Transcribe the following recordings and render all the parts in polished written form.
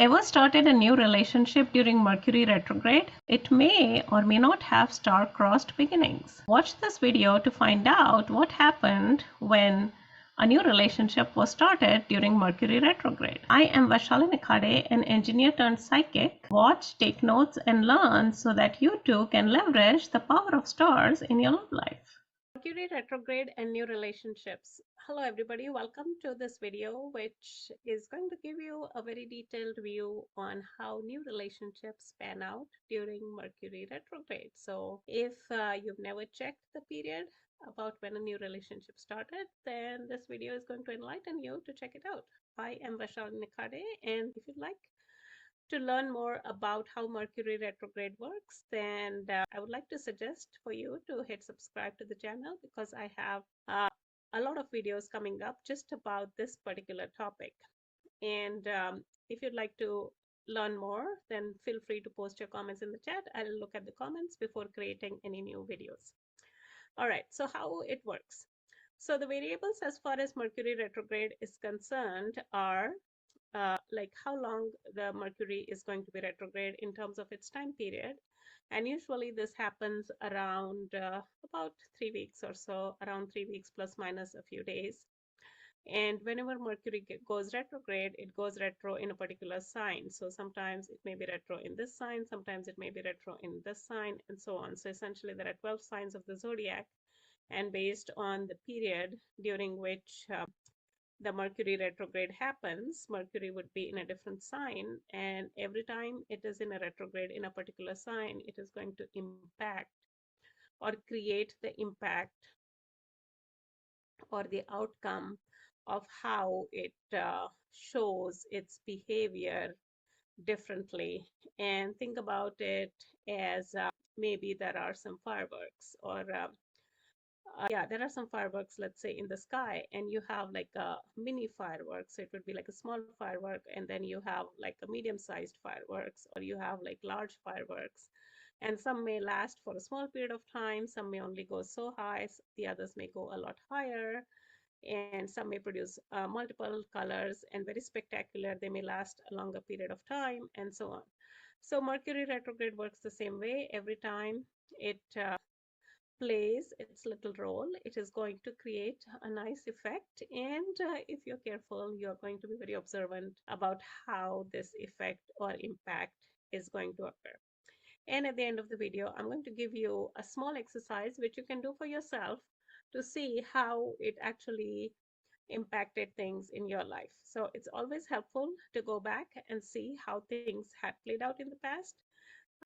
Ever started a new relationship during Mercury retrograde? It may or may not have star-crossed beginnings. Watch this video to find out what happened when a new relationship was started during Mercury retrograde. I am Vaishali Nikhade, an engineer turned psychic. Watch, take notes, and learn so that you too can leverage the power of stars in your love life. Mercury retrograde and new relationships. Hello everybody, welcome to this video which is going to give you a very detailed view on how new relationships pan out during Mercury retrograde. So if you've never checked the period about when a new relationship started, then this video is going to enlighten you to check it out. I am Vaishali Nikhade, and if you'd like to learn more about how Mercury retrograde works, then I would like to suggest for you to hit subscribe to the channel because I have a lot of videos coming up just about this particular topic. And if you'd like to learn more, then feel free to post your comments in the chat. I'll look at the comments before creating any new videos. All right, so how it works. So the variables as far as Mercury retrograde is concerned are like how long the Mercury is going to be retrograde in terms of its time period. And usually this happens around about 3 weeks or so, around 3 weeks plus minus a few days. And whenever Mercury goes retrograde, it goes retro in a particular sign. So sometimes it may be retro in this sign, sometimes it may be retro in this sign, and so on. So essentially there are 12 signs of the zodiac. And based on the period during which the Mercury retrograde happens, Mercury would be in a different sign, and every time it is in a retrograde in a particular sign, it is going to impact or create the impact or the outcome of how it shows its behavior differently. And think about it as maybe there are some fireworks or yeah, there are some fireworks, let's say, in the sky, and you have like a mini fireworks. So it would be like a small firework, and then you have like a medium-sized fireworks, or you have like large fireworks. And some may last for a small period of time, some may only go so high, the others may go a lot higher, and some may produce multiple colors and very spectacular. They may last a longer period of time, and so on. So Mercury retrograde works the same way. Every time it plays its little role, it is going to create a nice effect. And if you're careful, you're going to be very observant about how this effect or impact is going to occur. And at the end of the video, I'm going to give you a small exercise which you can do for yourself to see how it actually impacted things in your life. So it's always helpful to go back and see how things had played out in the past.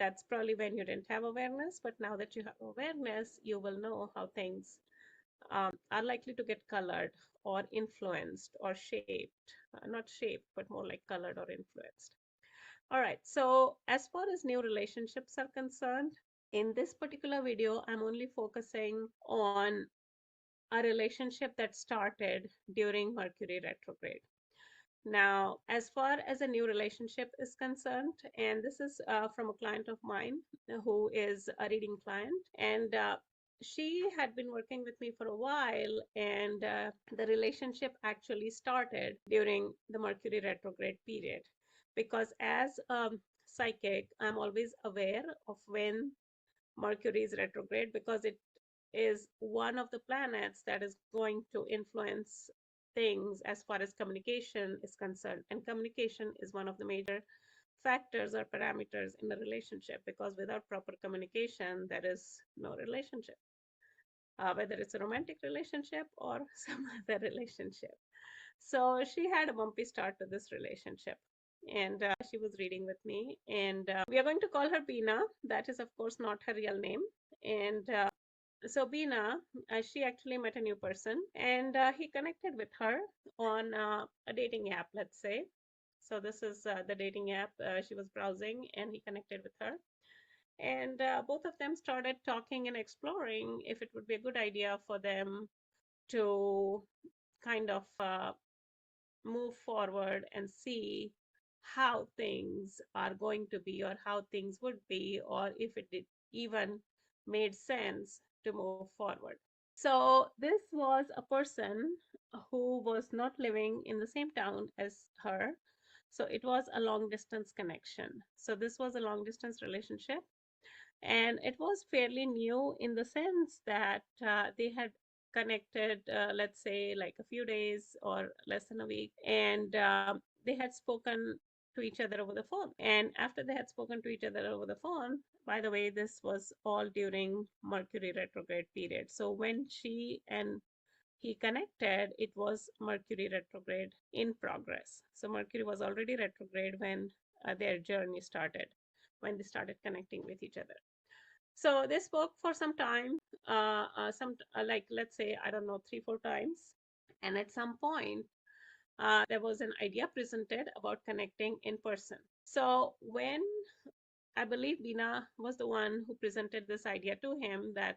That's probably when you didn't have awareness, but now that you have awareness, you will know how things are likely to get colored or influenced or shaped, not shaped, but more like colored or influenced. All right, so as far as new relationships are concerned, in this particular video, I'm only focusing on a relationship that started during Mercury retrograde. Now, as far as a new relationship is concerned, and this is from a client of mine who is a reading client, and she had been working with me for a while, and the relationship actually started during the Mercury retrograde period. Because as a psychic, I'm always aware of when Mercury is retrograde because it is one of the planets that is going to influence things as far as communication is concerned. And communication is one of the major factors or parameters in a relationship because without proper communication, there is no relationship, whether it's a romantic relationship or some other relationship. So she had a bumpy start to this relationship. And she was reading with me. And we are going to call her Beena. That is, of course, not her real name. And so Beena, she actually met a new person, and he connected with her on a dating app, let's say. So this is the dating app she was browsing, and he connected with her. And both of them started talking and exploring if it would be a good idea for them to kind of move forward and see how things are going to be or how things would be, or if it did even made sense to move forward. So this was a person who was not living in the same town as her. So it was a long distance connection. So this was a long distance relationship, and it was fairly new in the sense that they had connected, let's say, like a few days or less than a week, and they had spoken to each other over the phone. And after they had spoken to each other over the phone, by the way, this was all during Mercury retrograde period. So when she and he connected, it was Mercury retrograde in progress. So Mercury was already retrograde when their journey started, when they started connecting with each other. So they spoke for some time, like, let's say, I don't know, 3, 4 times. And at some point, there was an idea presented about connecting in person. So when I believe Bina was the one who presented this idea to him that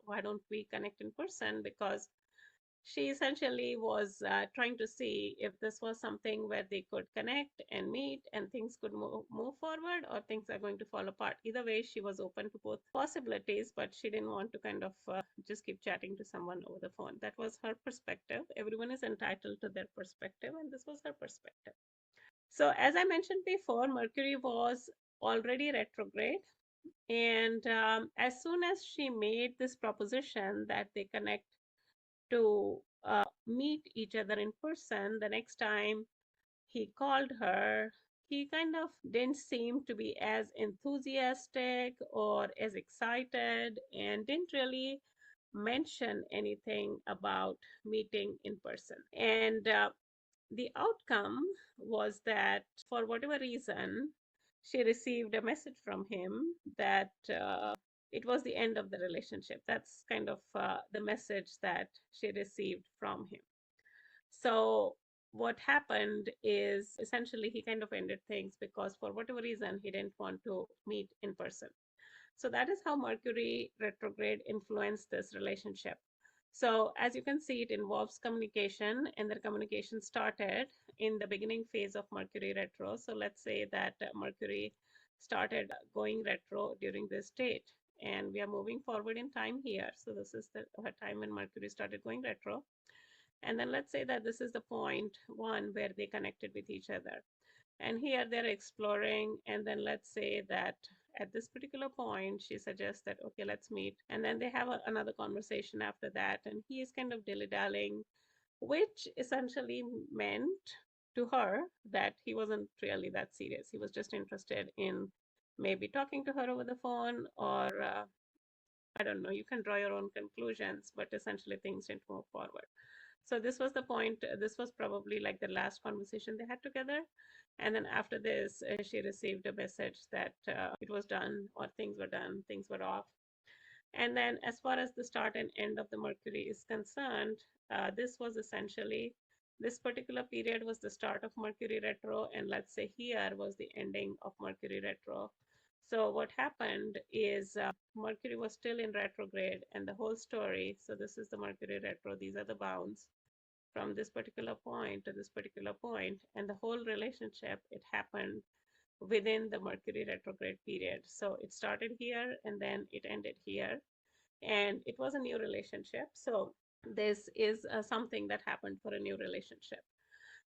why don't we connect in person? Because she essentially was trying to see if this was something where they could connect and meet and things could move forward, or things are going to fall apart. Either way, she was open to both possibilities, but she didn't want to kind of just keep chatting to someone over the phone. That was her perspective. Everyone is entitled to their perspective, and this was her perspective. So, as I mentioned before, Mercury was already retrograde. And as soon as she made this proposition that they connect to meet each other in person, the next time he called her, he kind of didn't seem to be as enthusiastic or as excited, and didn't really mention anything about meeting in person. And the outcome was that, for whatever reason, she received a message from him that it was the end of the relationship. That's kind of the message that she received from him. So, what happened is essentially he kind of ended things because, for whatever reason, he didn't want to meet in person. So that is how Mercury retrograde influenced this relationship. So as you can see, it involves communication, and the communication started in the beginning phase of Mercury retro. So let's say that Mercury started going retro during this date, and we are moving forward in time here. So this is the time when Mercury started going retro. And then let's say that this is the point one where they connected with each other. And here they're exploring. And then let's say that at this particular point, she suggests that, okay, let's meet. And then they have another conversation after that. And he is kind of dilly dallying, which essentially meant to her that he wasn't really that serious. He was just interested in maybe talking to her over the phone, or I don't know, you can draw your own conclusions, but essentially things didn't move forward. So this was the point. This was probably like the last conversation they had together. And then after this, she received a message that it was done, or things were done, things were off. And then, as far as the start and end of the Mercury is concerned, this was essentially, this particular period was the start of Mercury retro, and let's say here was the ending of Mercury retro. So what happened is Mercury was still in retrograde, and the whole story. So this is the Mercury retro. These are the bounds from this particular point to this particular point, and the whole relationship, it happened within the Mercury retrograde period. So it started here and then it ended here, and it was a new relationship. So this is something that happened for a new relationship.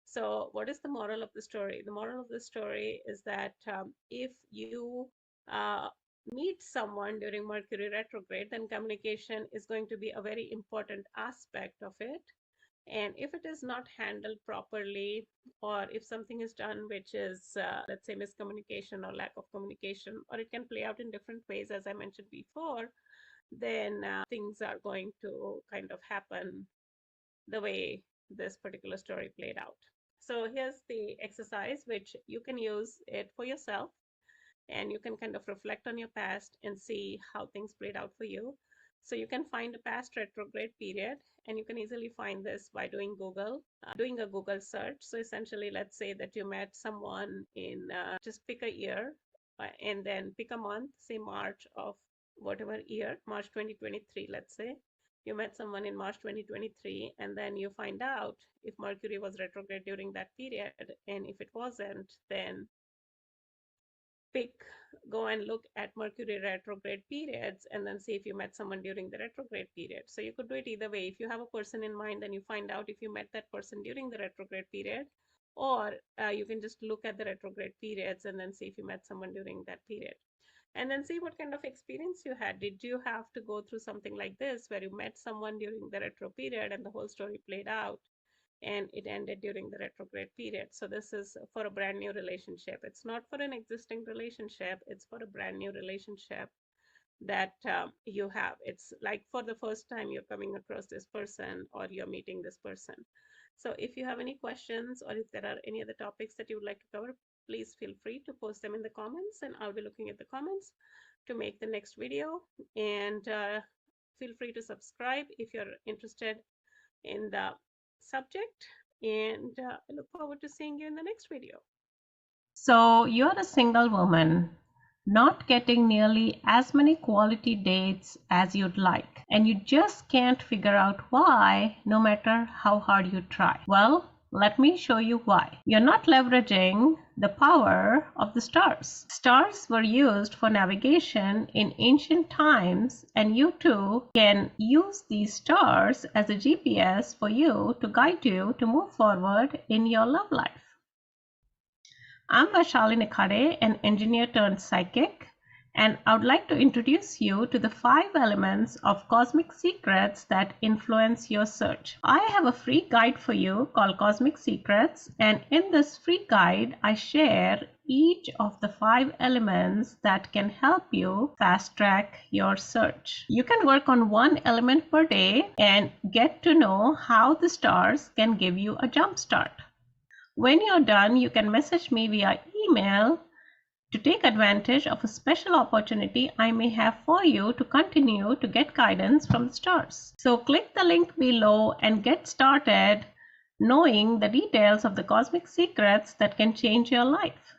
So what is the moral of the story? The moral of the story is that if you uh, meet someone during Mercury retrograde, then communication is going to be a very important aspect of it. And if it is not handled properly, or if something is done which is, let's say, miscommunication or lack of communication, or it can play out in different ways, as I mentioned before, then things are going to kind of happen the way this particular story played out. So here's the exercise, which you can use it for yourself, and you can kind of reflect on your past and see how things played out for you. So you can find a past retrograde period, and you can easily find this by doing doing a Google search. So essentially, let's say that you met someone in, just pick a year, and then pick a month, say March of whatever year, March 2023, let's say. You met someone in March 2023, and then you find out if Mercury was retrograde during that period. And if it wasn't, then pick go and look at Mercury retrograde periods, and then see if you met someone during the retrograde period. So you could do it either way. If you have a person in mind, then you find out if you met that person during the retrograde period, Or you can just look at the retrograde periods and then see if you met someone during that period. And then see what kind of experience you had. Did you have to go through something like this where you met someone during the retro period and the whole story played out and it ended during the retrograde period? So this is for a brand new relationship. It's not for an existing relationship, it's for a brand new relationship that you have. It's like for the first time you're coming across this person or you're meeting this person. So if you have any questions or if there are any other topics that you would like to cover, please feel free to post them in the comments and I'll be looking at the comments to make the next video. And feel free to subscribe if you're interested in the subject. And I look forward to seeing you in the next video. So you're a single woman, not getting nearly as many quality dates as you'd like, and you just can't figure out why, no matter how hard you try. Well, let me show you why. You're not leveraging the power of the stars. Stars were used for navigation in ancient times, and you too can use these stars as a GPS for you to guide you to move forward in your love life. I'm Vaishali Nikhare, an engineer turned psychic, and I would like to introduce you to the 5 elements of cosmic secrets that influence your search. I have a free guide for you called Cosmic Secrets, and in this free guide, I share each of the 5 elements that can help you fast track your search. You can work on one element per day and get to know how the stars can give you a jump start. When you're done, you can message me via email to take advantage of a special opportunity I may have for you to continue to get guidance from the stars. So click the link below and get started knowing the details of the cosmic secrets that can change your life.